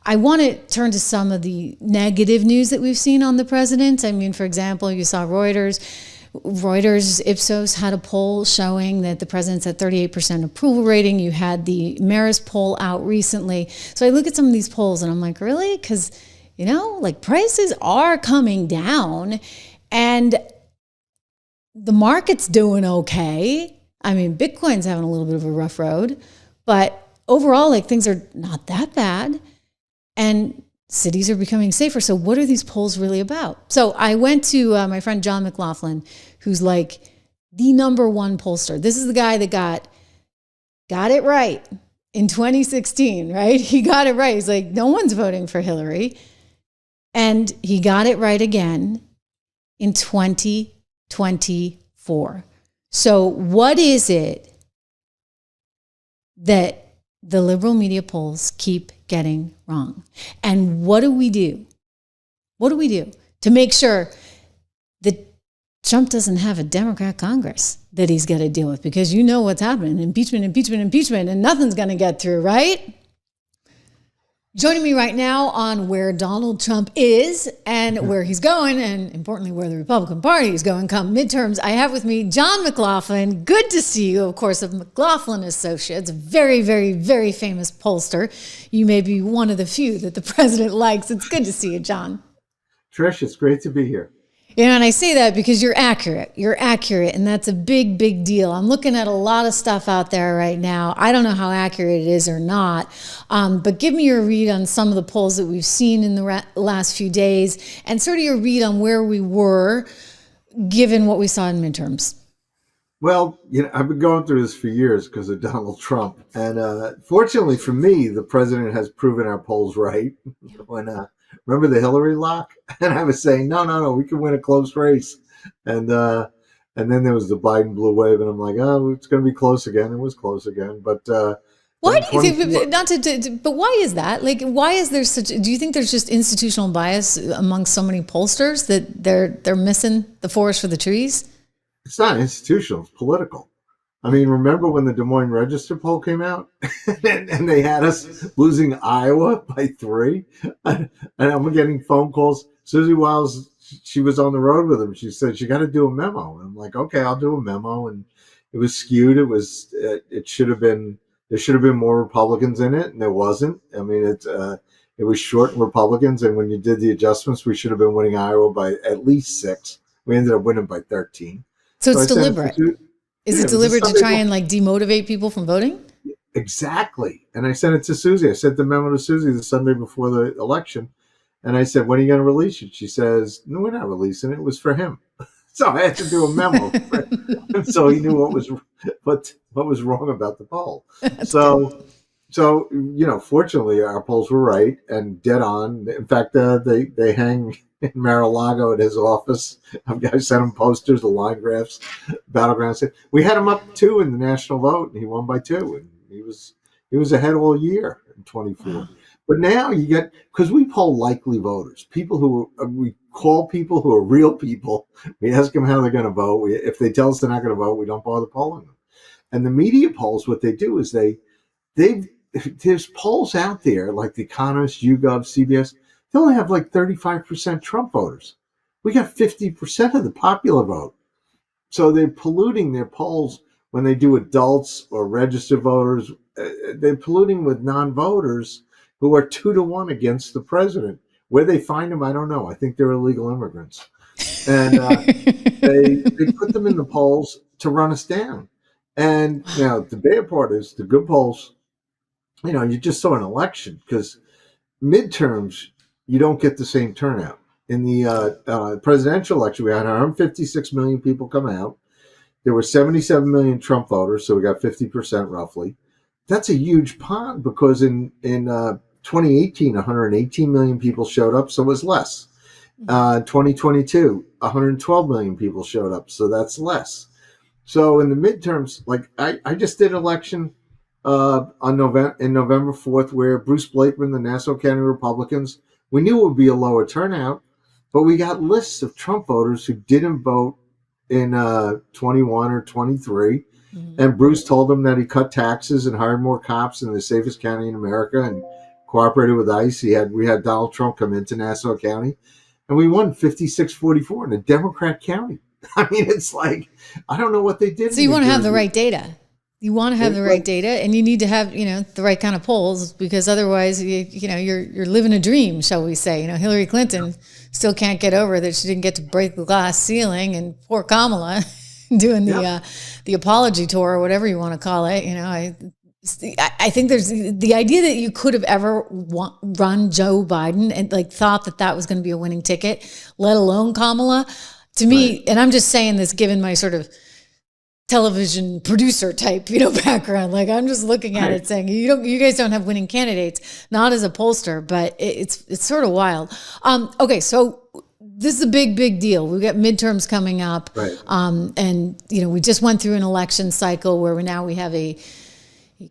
I want to turn to some of the negative news that we've seen on the president. I mean, for example, you saw Reuters Ipsos had a poll showing that the president's at 38% approval rating. You had the Marist poll out recently. So I look at some of these polls and I'm like, really? Because, like prices are coming down and the market's doing okay. I mean, Bitcoin's having a little bit of a rough road, but overall, like things are not that bad and cities are becoming safer. So what are these polls really about? So I went to my friend John McLaughlin, who's like the number one pollster. This is the guy that got it right in 2016, right? He got it right. He's like, no one's voting for Hillary. And he got it right again in 2024. So what is it that the liberal media polls keep getting wrong? And what do we do? What do we do to make sure that Trump doesn't have a Democrat Congress that he's got to deal with? Because you know what's happening. Impeachment, and nothing's going to get through, right? Joining me right now on where Donald Trump is and where he's going, and importantly, where the Republican Party is going come midterms, I have with me John McLaughlin. Good to see you, of course, of McLaughlin Associates, very, very, very famous pollster. You may be one of the few that the president likes. It's good to see you, John. Trish, it's great to be here. And I say that because you're accurate. And that's a big, big deal. I'm looking at a lot of stuff out there right now. I don't know how accurate it is or not, but give me your read on some of the polls that we've seen in the last few days and sort of your read on where we were given what we saw in midterms. Well, I've been going through this for years because of Donald Trump. And fortunately for me, the president has proven our polls right. Remember the Hillary lock? And I was saying, no, we can win a close race. And then there was the Biden blue wave, and I'm like, oh, it's going to be close again. It was close again, but why do you think? But why is that? Like, why is there such? Do you think there's just institutional bias among so many pollsters that they're missing the forest for the trees? It's not institutional; it's political. I mean, remember when the Des Moines Register poll came out and they had us losing Iowa by 3? And I'm getting phone calls. Susie Wiles, she was on the road with him. She said, you got to do a memo. And I'm like, okay, I'll do a memo. And it was skewed. There should have been more Republicans in it. And there wasn't. I mean, it was short Republicans. And when you did the adjustments, we should have been winning Iowa by at least 6. We ended up winning by 13. So it's deliberate. Is it deliberate to try and like demotivate people from voting? Exactly. And I sent it to Susie. I sent the memo to Susie the Sunday before the election. And I said, when are you going to release it? She says, no, we're not releasing it. It was for him. So I had to do a memo. So he knew what was wrong about the poll. So fortunately, our polls were right and dead on. In fact, they hang in Mar-a-Lago at his office. I sent him posters, the line graphs, battlegrounds. We had him up 2 in the national vote, and he won by 2. And he was ahead all year in 24. But now you get, because we poll likely voters, we call people who are real people. We ask them how they're going to vote. If they tell us they're not going to vote, we don't bother polling them. And the media polls, what they do is there's polls out there like The Economist, YouGov, CBS. They only have like 35% Trump voters. We got 50% of the popular vote. So they're polluting their polls when they do adults or registered voters. They're polluting with non-voters who are 2-1 against the president. Where they find them, I don't know. I think they're illegal immigrants. And they put them in the polls to run us down. And now the bad part is the good polls, you just saw an election because midterms, you don't get the same turnout. In the presidential election, we had 156 million people come out. There were 77 million Trump voters, so we got 50% roughly. That's a huge pond because in 2018, 118 million people showed up, so it was less. 2022, 112 million people showed up, so that's less. So in the midterms, like I just did an election in November 4th where Bruce Blakeman, the Nassau County Republicans, we knew it would be a lower turnout, but we got lists of Trump voters who didn't vote in 21 or 23. Mm-hmm. And Bruce told them that he cut taxes and hired more cops in the safest county in America and cooperated with ICE. We had Donald Trump come into Nassau County, and we won 56-44 in a Democrat county. I mean, it's like, I don't know what they did. So you want to have the right data. You want to have the right data, and you need to have, the right kind of polls, because otherwise, you're living a dream, shall we say? Hillary Clinton still can't get over that she didn't get to break the glass ceiling, and poor Kamala doing the apology tour, or whatever you want to call it. I think there's the idea that you could have ever run Joe Biden and thought that was going to be a winning ticket, let alone Kamala. To me, and I'm just saying this given my sort of television producer type, background. I'm just looking at it saying, you guys don't have winning candidates, not as a pollster, but it's sort of wild. Okay. So this is a big deal. We've got midterms coming up. Right. And we just went through an election cycle where we have a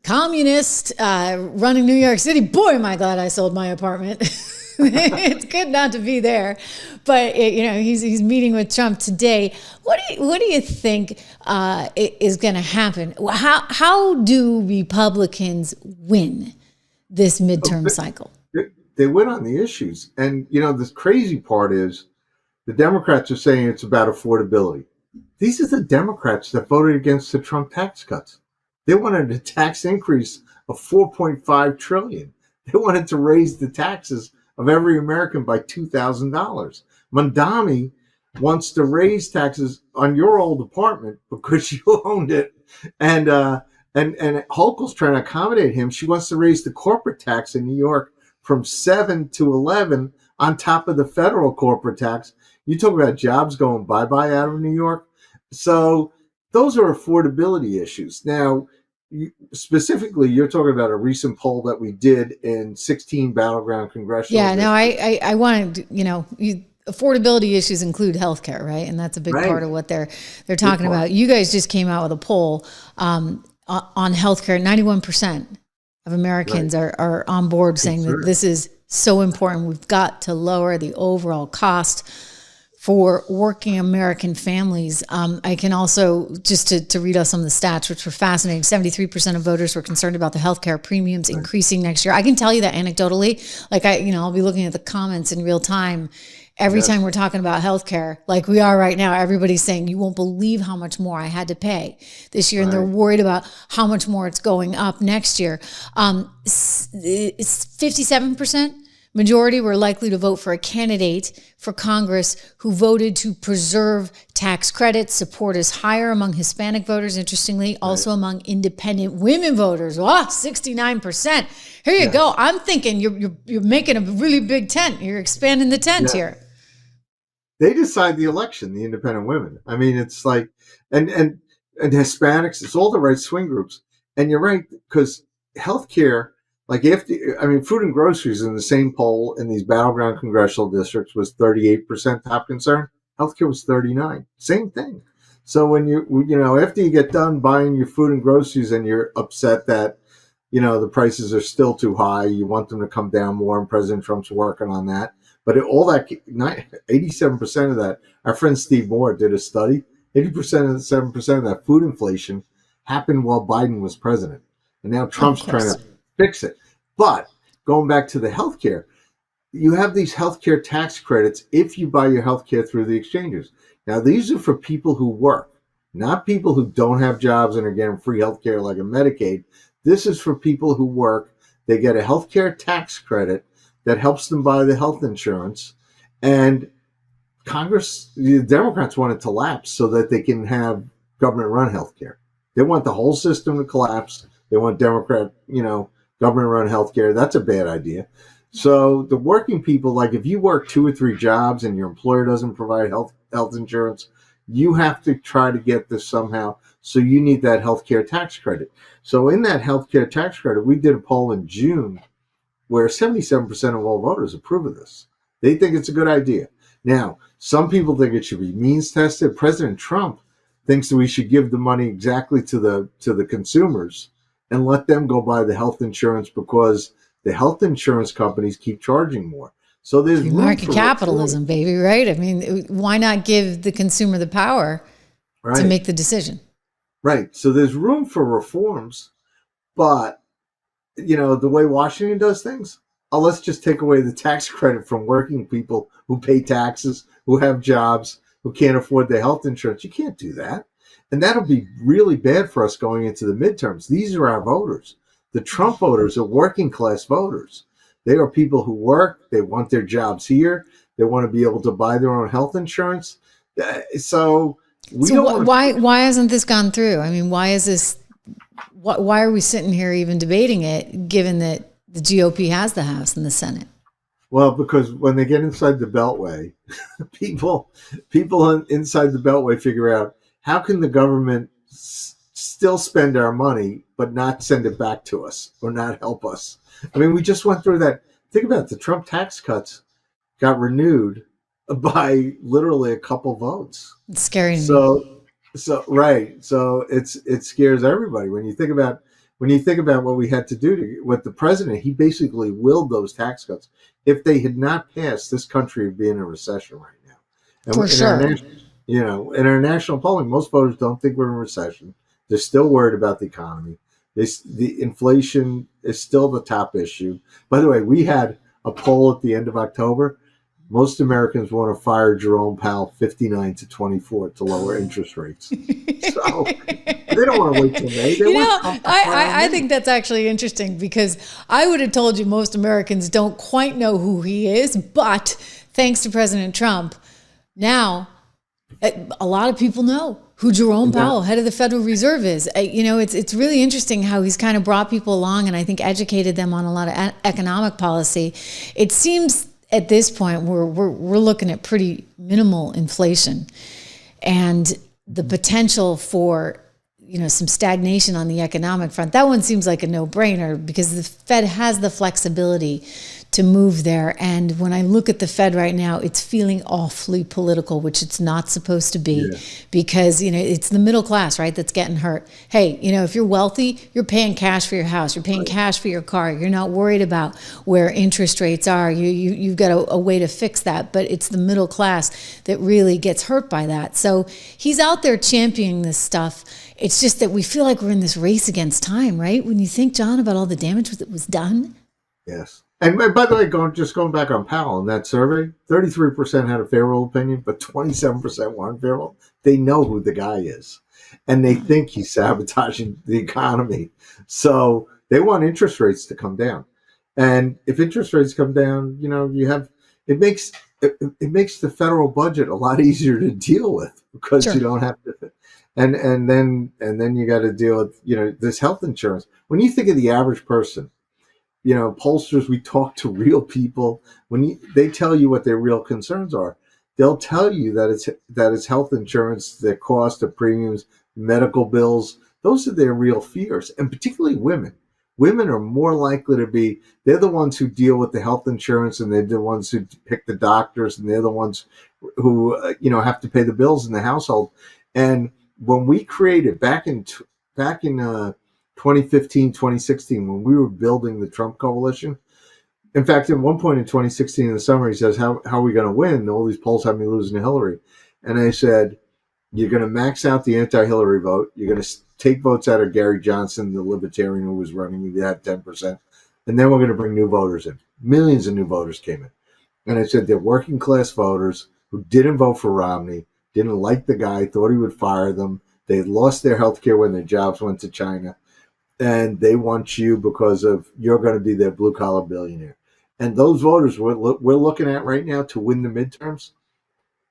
communist running New York City. Boy, am I glad I sold my apartment. It's good not to be there, but he's meeting with Trump today. What do you think is going to happen? How do Republicans win this midterm cycle? They win on the issues, and the crazy part is the Democrats are saying it's about affordability. These are the Democrats that voted against the Trump tax cuts. They wanted a tax increase of $4.5 trillion. They wanted to raise the taxes of every American by $2,000. Mondami wants to raise taxes on your old apartment because you owned it, and Hochul's trying to accommodate him. She wants to raise the corporate tax in New York from 7 to 11 on top of the federal corporate tax. You talk about jobs going bye-bye out of New York. So those are affordability issues. Now, specifically, you're talking about a recent poll that we did in 16 battleground congressional districts. I wanted, affordability issues include healthcare, right? And that's a big part of what they're talking about. You guys just came out with a poll on healthcare. 91% of Americans are on board saying that this is so important. We've got to lower the overall cost for working American families. I can also, just to read us some of the stats, which were fascinating, 73% of voters were concerned about the healthcare premiums increasing next year. I can tell you that anecdotally, I'll be looking at the comments in real time. Every time we're talking about healthcare, like we are right now, everybody's saying, you won't believe how much more I had to pay this year. And they're worried about how much more it's going up next year. It's 57%. Majority were likely to vote for a candidate for Congress who voted to preserve tax credits. Support is higher among Hispanic voters, interestingly, also among independent women voters. 69%. Here you go. I'm thinking you're making a really big tent. You're expanding the tent here. They decide the election, the independent women. I mean, it's like, and Hispanics, it's all the right swing groups. And you're right, because healthcare, food and groceries in the same poll in these battleground congressional districts was 38% top concern. Healthcare was 39%. Same thing. So when after you get done buying your food and groceries and you're upset that, the prices are still too high, you want them to come down more, and President Trump's working on that. But 87% of that, our friend Steve Moore did a study, 87% of that food inflation happened while Biden was president. And now Trump's trying to fix it. But going back to the healthcare, you have these healthcare tax credits if you buy your healthcare through the exchanges. Now, these are for people who work, not people who don't have jobs and are getting free healthcare like a Medicaid. This is for people who work. They get a healthcare tax credit that helps them buy the health insurance. And Congress, the Democrats want it to lapse so that they can have government-run healthcare. They want the whole system to collapse. They want government-run healthcare. That's a bad idea. So the working people, if you work 2 or 3 jobs and your employer doesn't provide health insurance, you have to try to get this somehow. So you need that healthcare tax credit. So in that healthcare tax credit, we did a poll in June where 77% of all voters approve of this. They think it's a good idea. Now, some people think it should be means tested. President Trump thinks that we should give the money exactly to the consumers and let them go buy the health insurance because the health insurance companies keep charging more. So there's market capitalism, baby, right? I mean, why not give the consumer the power to make the decision? Right. So there's room for reforms, but the way Washington does things, oh, let's just take away the tax credit from working people who pay taxes, who have jobs, who can't afford their health insurance. You can't do that. And that'll be really bad for us going into the midterms. These are our voters. The Trump voters are working class voters. They are people who work. They want their jobs here. They want to be able to buy their own health insurance. So we don't want to. Why hasn't this gone through? I mean, why is this? Why are we sitting here even debating it, given that the GOP has the House and the Senate? Well, because when they get inside the Beltway, people inside the Beltway figure out, how can the government still spend our money but not send it back to us or not help us? I mean, we just went through that. Think about it. The Trump tax cuts got renewed by literally a couple votes. It's scary to me. Right. So it scares everybody when you think about what we had to do with the president. He basically willed those tax cuts. If they had not passed, this country would be in a recession right now. And For sure. In our national polling, most voters don't think we're in a recession. They're still worried about the economy. The inflation is still the top issue. By the way, we had a poll at the end of October. Most Americans want to fire Jerome Powell 59-24 to lower interest rates. So they don't want to wait till May. I think that's actually interesting, because I would have told you most Americans don't quite know who he is, but thanks to President Trump, now a lot of people know who Jerome Powell, head of the Federal Reserve, is. It's really interesting how he's kind of brought people along, and I think educated them on a lot of economic policy. It seems at this point we're looking at pretty minimal inflation, and the potential for some stagnation on the economic front. That one seems like a no-brainer, because the Fed has the flexibility to move there. And when I look at the Fed right now, it's feeling awfully political, which it's not supposed to be, because, it's the middle class, right, that's getting hurt. Hey, if you're wealthy, you're paying cash for your house, you're paying cash for your car, you're not worried about where interest rates are. You've got a way to fix that, but it's the middle class that really gets hurt by that. So he's out there championing this stuff. It's just that we feel like we're in this race against time, right? When you think, John, about all the damage that was done. Yes. And by the way, going back on Powell, in that survey, 33% had a favorable opinion, but 27% weren't favorable. They know who the guy is, and they think he's sabotaging the economy. So they want interest rates to come down. And if interest rates come down, it makes the federal budget a lot easier to deal with, because you don't have to. And then you got to deal with this health insurance. When you think of the average person, pollsters, we talk to real people. When they tell you what their real concerns are, they'll tell you that it's health insurance, their cost of premiums, medical bills. Those are their real fears, and particularly women. Women are more likely to be. They're the ones who deal with the health insurance, and they're the ones who pick the doctors, and they're the ones who have to pay the bills in the household. And when we created back in 2015, 2016, when we were building the Trump coalition. In fact, at one point in 2016 in the summer, he says, how are we going to win? All these polls have me losing to Hillary. And I said, you're going to max out the anti-Hillary vote. You're going to take votes out of Gary Johnson, the libertarian who was running. He had 10%. And then we're going to bring new voters in. Millions of new voters came in. And I said, they're working class voters who didn't vote for Romney, didn't like the guy, thought he would fire them. They had lost their health care when their jobs went to China. And they want you because you're going to be their blue collar billionaire. And those voters we're looking at right now to win the midterms,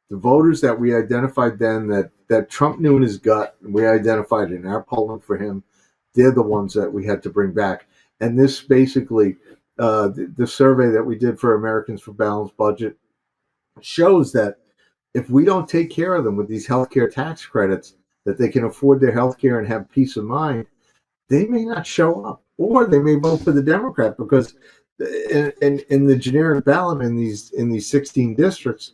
the voters that we identified then that Trump knew in his gut, and we identified in our polling for him, they're the ones that we had to bring back. And this basically, the survey that we did for Americans for Balanced Budget shows that if we don't take care of them with these healthcare tax credits, that they can afford their healthcare and have peace of mind, they may not show up, or they may vote for the Democrat, because in the generic ballot in these 16 districts,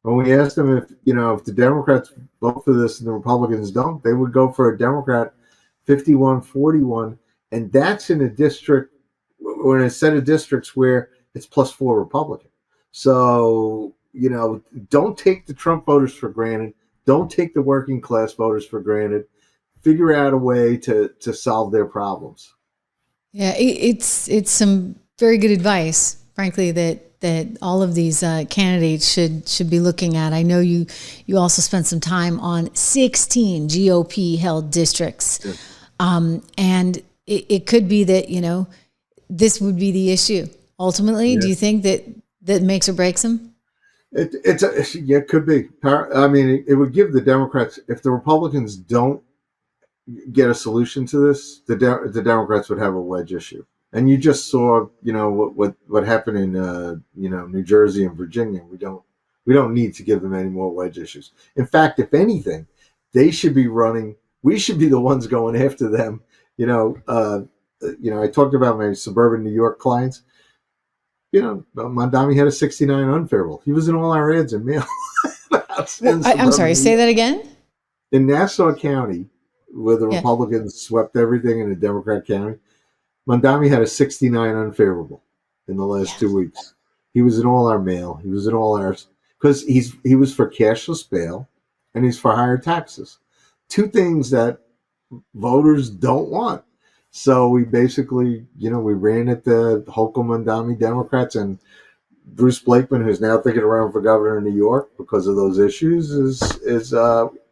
when we asked them if the Democrats vote for this and the Republicans don't, they would go for a Democrat 51-41, and that's in a district or in a set of districts where it's +4 Republican. So don't take the Trump voters for granted. Don't take the working class voters for granted. Figure out a way to solve their problems. Yeah, it's some very good advice, frankly, that all of these candidates should be looking at. I know you also spent some time on 16 GOP held districts, and it could be that this would be the issue ultimately. Do you think that makes or breaks them? It could be. I mean, it would give the Democrats, if the Republicans don't get a solution to this, the Democrats would have a wedge issue. And you just saw, what happened in New Jersey and Virginia. We don't need to give them any more wedge issues. In fact, if anything, they should be running. We should be the ones going after them. I talked about my suburban New York clients. Mondami had a 69 unfavorable. He was in all our ads and mail. I'm sorry, say that again? In Nassau County, where the Republicans swept everything in a Democrat county, Mondami had a 69 unfavorable in the last 2 weeks. He was in all our mail. He was in all ours because he was for cashless bail and he's for higher taxes. Two things that voters don't want. So we basically, we ran at the Holcomb Mondami Democrats, and Bruce Blakeman, who's now thinking around for governor in New York because of those issues, is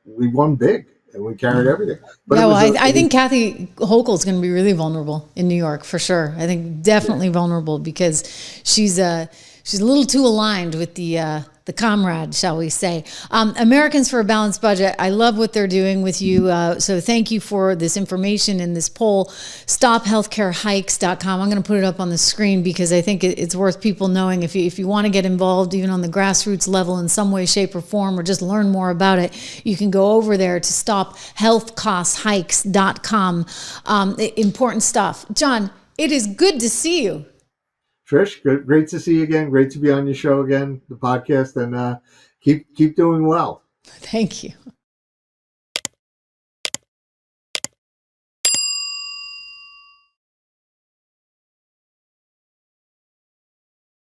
we won big. And we carried everything. But I think Kathy Hochul's going to be really vulnerable in New York for sure. I think definitely vulnerable because she's a little too aligned with the comrade, shall we say. Americans for a Balanced Budget, I love what they're doing with you. So thank you for this information in this poll. StopHealthcareHikes.com. I'm going to put it up on the screen because I think it's worth people knowing if you want to get involved even on the grassroots level in some way, shape, or form, or just learn more about it, you can go over there to StopHealthCostHikes.com. Important stuff. John, it is good to see you. Trish, great to see you again. Great to be on your show again, the podcast, and keep doing well. Thank you.